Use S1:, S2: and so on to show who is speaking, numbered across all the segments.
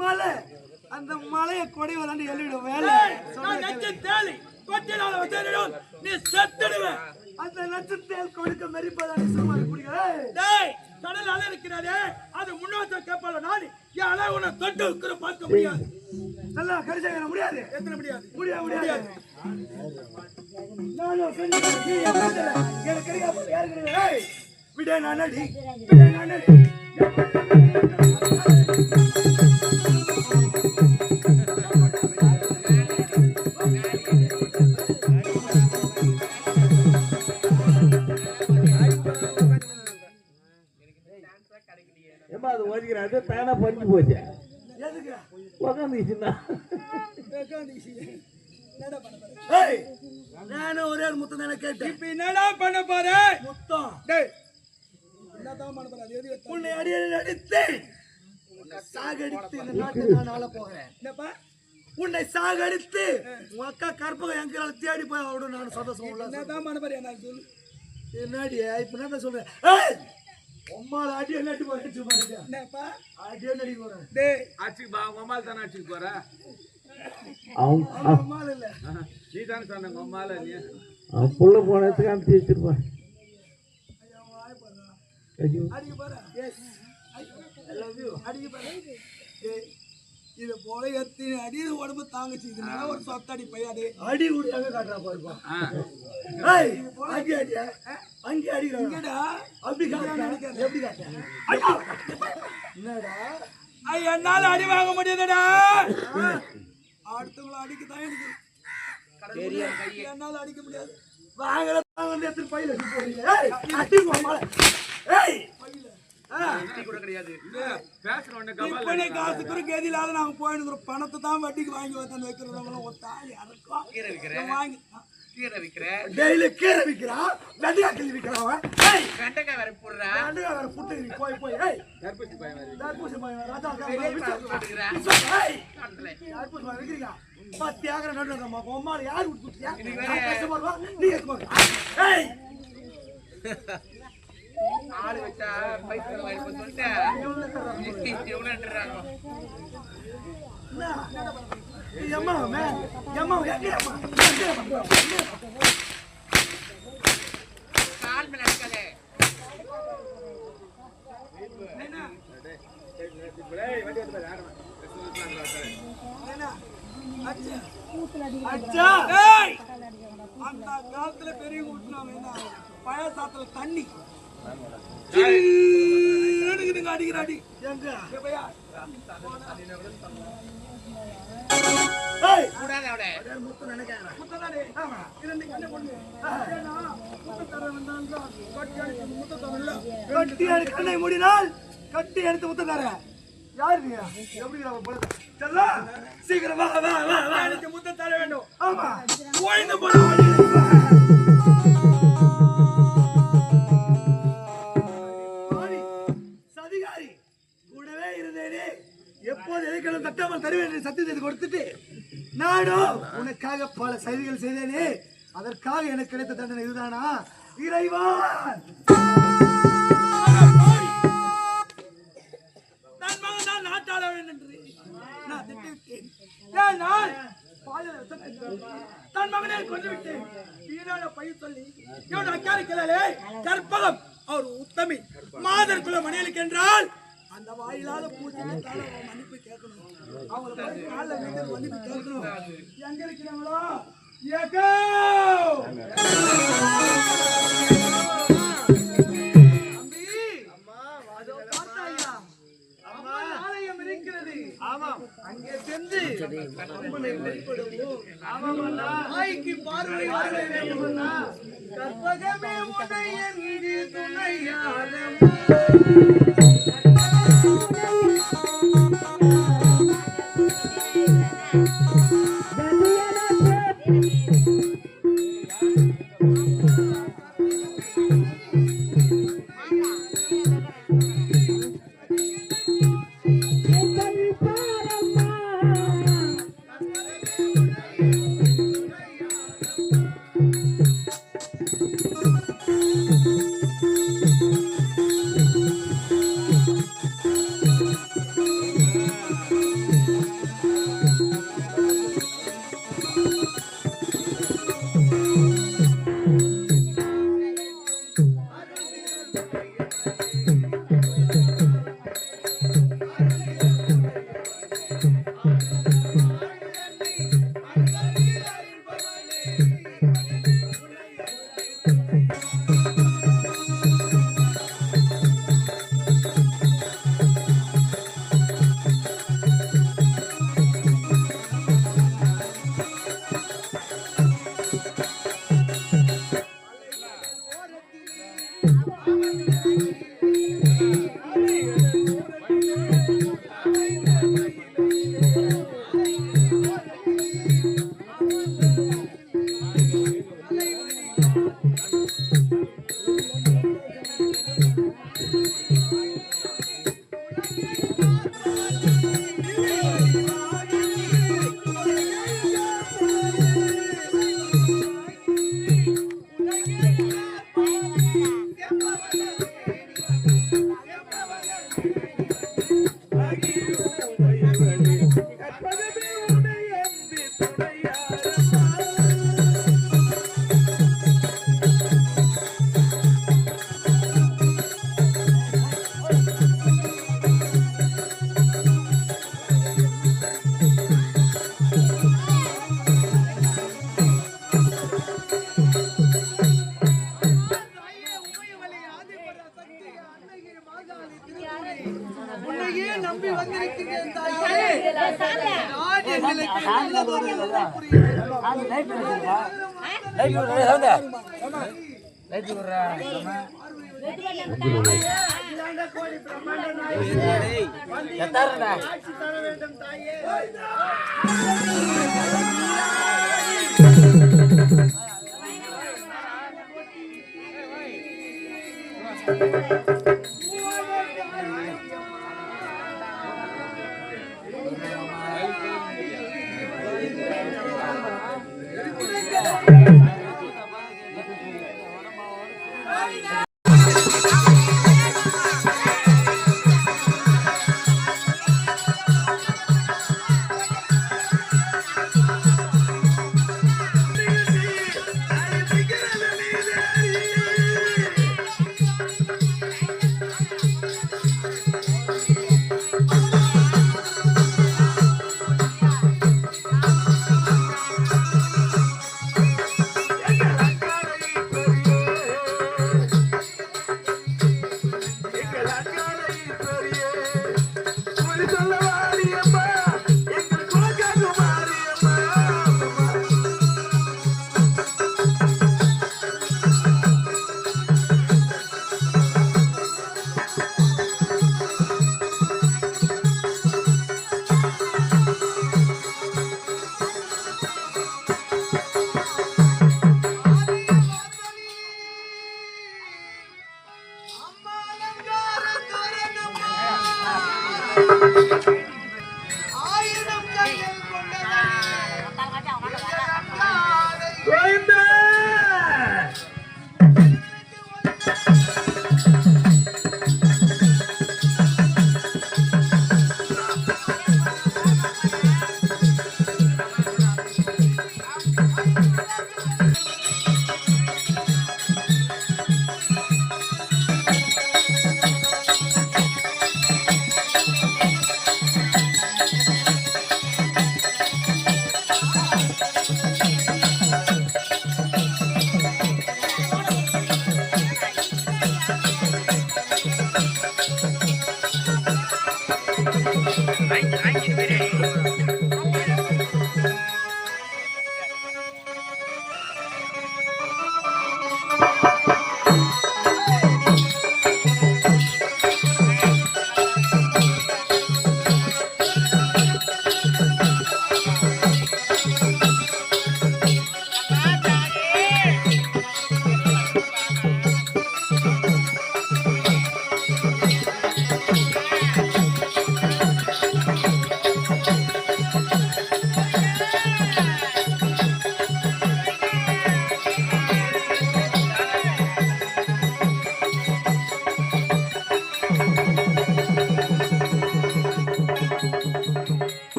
S1: மலை அந்த மலையை கொடை வந்து எழுதிடும் வேலை
S2: நீ செத்துடுவ.
S1: அந்த நட்சத்திரத்தில் கொடுக்க மெரிப்பதானே சுமார் குடிக்கிறேன்.
S2: கடல் அலை இருக்கிறாரே அது முன்னோட்ட கேட்பால நான் என் அலை உன்னை தொட்டு பார்க்க முடியாது.
S1: நல்லா கரிசேகர முடியாது.
S2: எத்தனை முடியாது?
S1: முடியாது. நானும் எனக்கு கிடைக்காம யாரு கிடையாது. விட நானடி
S3: அது ஓடிக்கிறாரு தானா பறிஞ்சு போச்சு. உக்காந்துச்சுன்னா
S1: நானும் ஒரே ஒரு முத்தம் தானே கேட்டேன்.
S2: இப்ப என்னடா பண்ண போற?
S1: முத்தம்
S2: என்னதான் பண்ண போற?
S1: உன்னை அடியடி அடித்து சாகடித்து இந்த நாட்டை நான் ஆள போகிறேன்.
S2: என்னப்பா
S1: உன்னை சாகடித்து உன் அக்கா கற்பகம் எங்கால தேடி போய் அவட நான் சந்தோஷமா உள்ள.
S2: என்னதான் பண்ண போற? என்ன சொல்லு.
S1: என்னடி இப்ப என்ன சொல்றேன்? உம்மால அடி நடி போயிடுச்சு பாருங்க.
S2: என்னப்பா
S1: அடி நடி போறேன்.
S2: டேய்
S4: ஆச்சுக்கு பா உம்மால தான ஆச்சுக்கு போற.
S1: உம்மால இல்ல.
S4: நீ தான சொன்ன உம்மால நீ.
S3: புள்ள போனதுக்கு அனுப்பி வச்சிருப்பா.
S2: அடிக்கு போற. Yes
S1: I love you.
S2: அடிக்கு போற. டேய் இது போல எத்தனை அடி உடம்பு தாங்குச்சு. இதனால ஒரு சொத்தடி பையாடி
S1: அடி உடியாக காட்டுறா பாருப்பா. ஏய் அடி அடியா அங்க அடிடா.
S2: இங்கடா
S1: அப்படி காட்ட. எப்படி காட்ட? என்னடா
S2: ஐயா என்னால அடி வாங்க முடியாதுடா. அடுத்தவங்கள அடிக்க தான் எனக்கு தெரியும். என்னால அடிக்க முடியாது.
S1: வாங்கற வந்து எடுத்து பையில போறீங்க. ஏய் அடி போமால. ஏய்
S2: பையில
S4: இடி கூட கிடையாது. பேசுற ஒண்ணே கவலை.
S2: இப்பனே காசு குறுக்கு எதிலாத நாங்க போயிடுற பணத்தை தான் வட்டிக்கு வாங்கி வந்து வைக்கிறவங்க ஒத்தாலி அறக்கோ
S4: கீரை விக்கிற.
S2: வாங்கி
S4: கீரை விக்கிற.
S1: டெய்லி கீரை விக்கிறான். வெண்டைக்காய் கிள்ளி விக்கிறான். ஏய்
S4: வெண்டைக்காய் வர போடுறா.
S1: வெண்டைக்காய் வர புட்டு நீ போய் ஏய்
S4: தர்பூசி பழம் வர.
S1: தர்பூசி பழம் ராஜா
S4: பெரிய பழம் போடுறா.
S1: ஏய்
S4: காட்டல.
S1: தர்பூசி பழம் விக்கிறீங்க. பத்தியாகற நடுறமா உம்மால யார் விட்டுட்டியா? நான் கஷ்டப்படுவா நீ ஏத்துமா. ஏய்
S4: ஆளு வச்சா பைசா வாங்கி போட்டுட்டே. இவனன்றாங்க.
S1: அம்மா அம்மா
S4: கால் மேல அடிக்காதே.
S2: என்ன
S4: டேய் வண்டி வந்து பாரு.
S2: என்ன அச்சா
S1: அச்சா
S2: ஏய் அந்த காலத்துல பெரிய ஊத்துனாங்க. என்ன பழைய சாத்துல தண்ணி எடுக்குதுங்க அடிக்கிற அடி
S1: எங்க
S2: எப்பயா
S1: ஏய்
S4: கூடாத அவளே.
S1: முத்து நினைக்கிறேன்.
S2: முத்ததானே
S1: ஆமா
S2: இரண்டு கண்ணை பொண்ணு ஏன்னா முத்தத்தர வந்தாங்க கட்டி அடிச்சு முத்தத்தரல
S1: கட்டி எடுத்து கண்ணை மூடினால் கட்டி எடுத்து முத்த தர. யார் நீ? எப்படி செல்ல சீக்கிரம் வா வா வா வா.
S2: எனக்கு முத்த தர வேண்டும்.
S1: ஆமா
S2: ஓய்ந்து போடு.
S1: சதிகாரி கூடவே இருந்தேனே எப்போது எதைக்கெல்லாம் தட்டாமல் தருவேன் சத்தியத்தை கொடுத்துட்டு நானும் உனக்காக பல சதிகள் செய்தேனே. அதற்காக எனக்கு கிடைத்த தண்டனை இதுதானா? இறைவா
S2: நான் மகன் தான் நாட்டாள வேண்டும் என்று நான் திட்டிவிட்டேன். நான் தன் மகனை கொண்டு விட்டேன். வீணான பயிர் சொல்லி இவன் அக்காரிக்கலே கற்பகம் அவர் உத்தமி மாதர் குல மணியலுக்கு என்றால் அந்த வாயிலாத பூஜைக்காக மன்னிப்பு கேட்கணும். அவங்களை மன்னிப்பு கேட்கணும். எங்க இருக்கிறாங்களோ ஆலயம் இருக்கிறது. அங்கே சென்று தாய்க்கு பார்வை கற்பகமே உடைய நீதி துணையாரம் வாழ்த்துகிறேன் தாயே. நான் எங்களுக்கு நல்லதொரு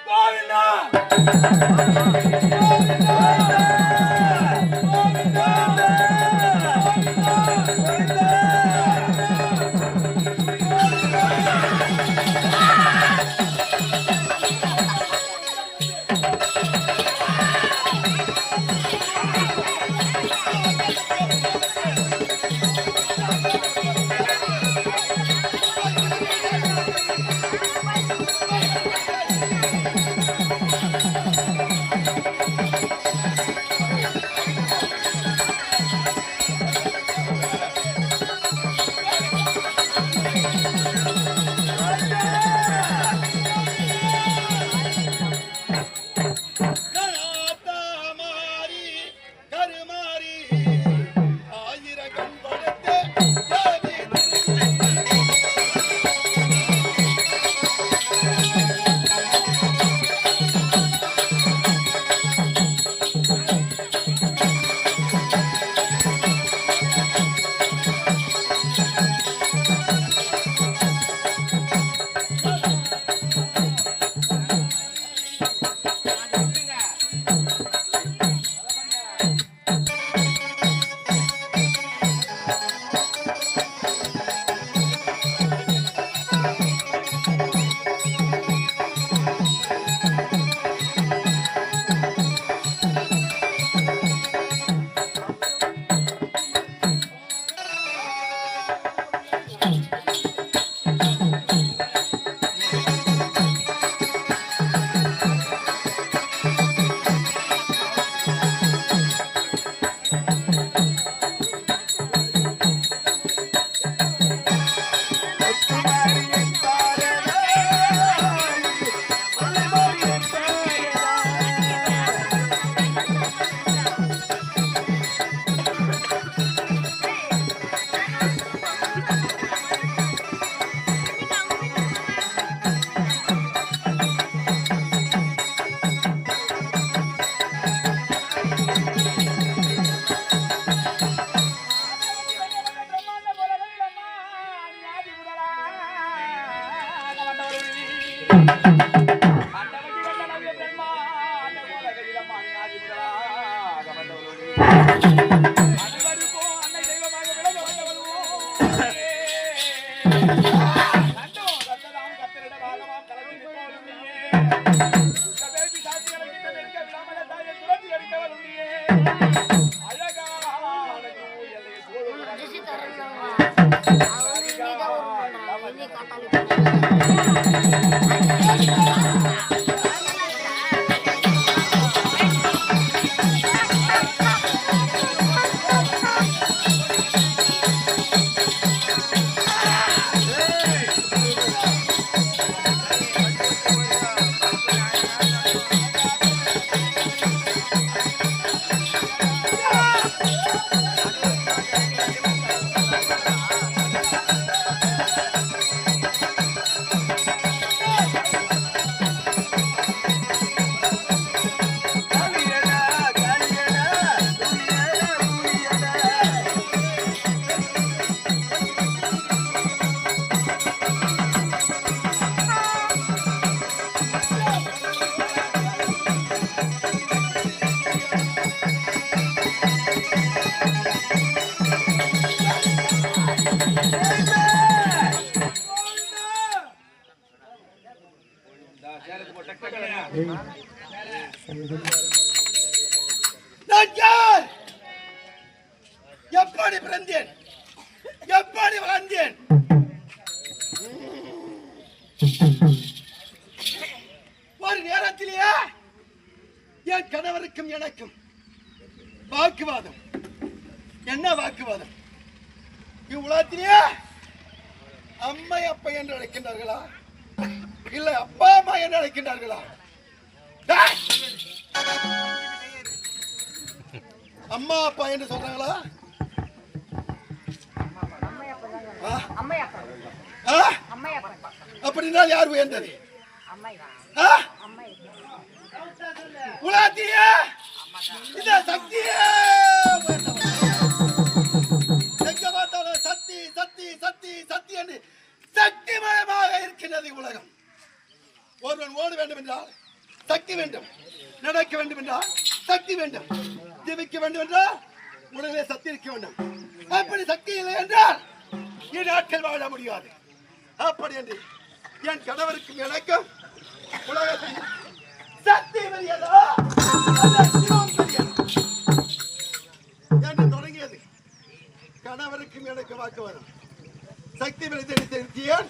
S2: கோவிந்தா நான் யார்? எப்படி பிறந்தேன்? எப்படி வளர்ந்தேன்? ஒரு நேரத்திலேயே என் கணவருக்கும் எனக்கும் வாக்குவாதம். என்ன வாக்குவாதம்? இவ்வுலகத்திலேயே அம்மை அப்பா என்று அழைக்கின்றார்களா, இல்லை அப்பா அம்மா என்று அழைக்கின்றார்களா? அம்மா அப்பா என்று சொல்றாங்களா? அப்படின்னா யார் உயர்ந்தது? உலகத்திலேயே இந்த சக்தியே எங்க பார்த்தாலும் சக்தி சக்தி சக்தி சக்தி என்று சக்திமயமாக இருக்கின்றது உலகம். ஒருவன் ஓட வேண்டும் என்றால் சக்தி வேண்டும்,
S1: நடக்க வேண்டும் என்றால் சக்தி வேண்டும், ஜீவிக்க வேண்டும் என்றால் உடனே சக்தி இருக்க வேண்டும். அப்படி சக்தி இல்லை என்றால் நாட்கள் வாழ முடியாது. அப்படி என்று என் கணவருக்கும் எனக்கும் உலகத்தில் சக்தி பெரியதா என்று தொடங்கியது. கணவருக்கும் எனக்கு வாக்கு வரும். சக்தி பெரியன்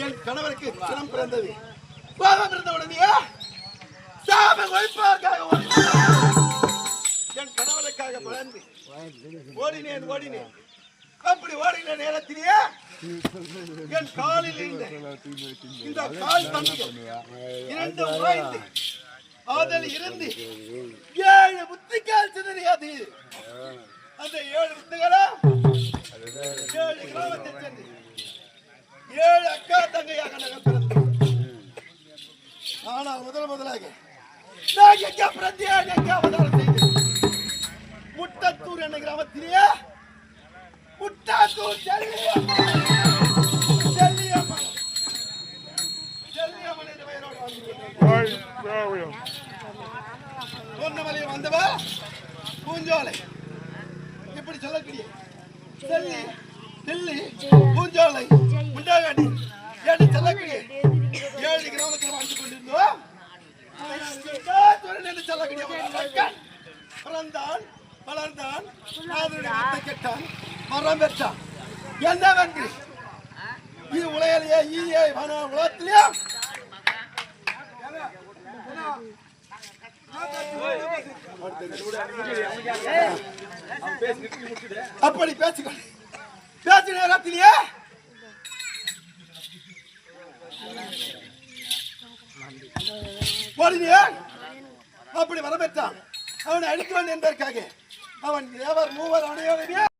S1: என் கணவருக்கு சிரம் பிறந்தது. பாவம் பிறந்த உடனே சாப ஒழிப்பதற்காக என் கணவருக்காக பிறந்து ஓடினேன். அப்படி ஓடின நேரத்திலேயே என் காலில் இருந்த இந்த கால் தண்டுகள் இரண்டு உடைந்து அதில் இருந்து 7 புத்திக்கால் சிதறியது. அந்த 7 புத்திகளும் 7 கிராமத்தை சேர்ந்து 7 அக்கா தங்கையாக நகர்த்திருந்தது. ஆனால் முதலாக நான் எங்க பிரத்யேக அவதாரம் செய்தேன். முட்டத்தூர் என்ற கிராமத்திலேயே முட்டாத்தூர் செல்லியம்மன் என்ற பெயரோடு வாழ்ந்தேன். பொன்னமலையில் வந்தவா பூஞ்சோலை இப்படி சொல்லக்கூடிய செல்லி பூஞ்சோலை முண்டாகாடி என்று சொல்லக்கூடிய 7 கிராமத்தில் வாழ்ந்து கொண்டிருந்தோம். என்று சொல்லக்கூடிய பிறந்தான், வளர்ந்தான், கேட்டான், மரம் பெற்றான். என்னவென்று இது உலகிலேயே ஈயே உலகத்திலே அப்படி பேசின நேரத்திலேயே அப்படி வரப்பெற்றான். அவனை அழிக்க வேண்டும் என்பதற்காக அவன் தேவர் மூவர் அனைவரையும்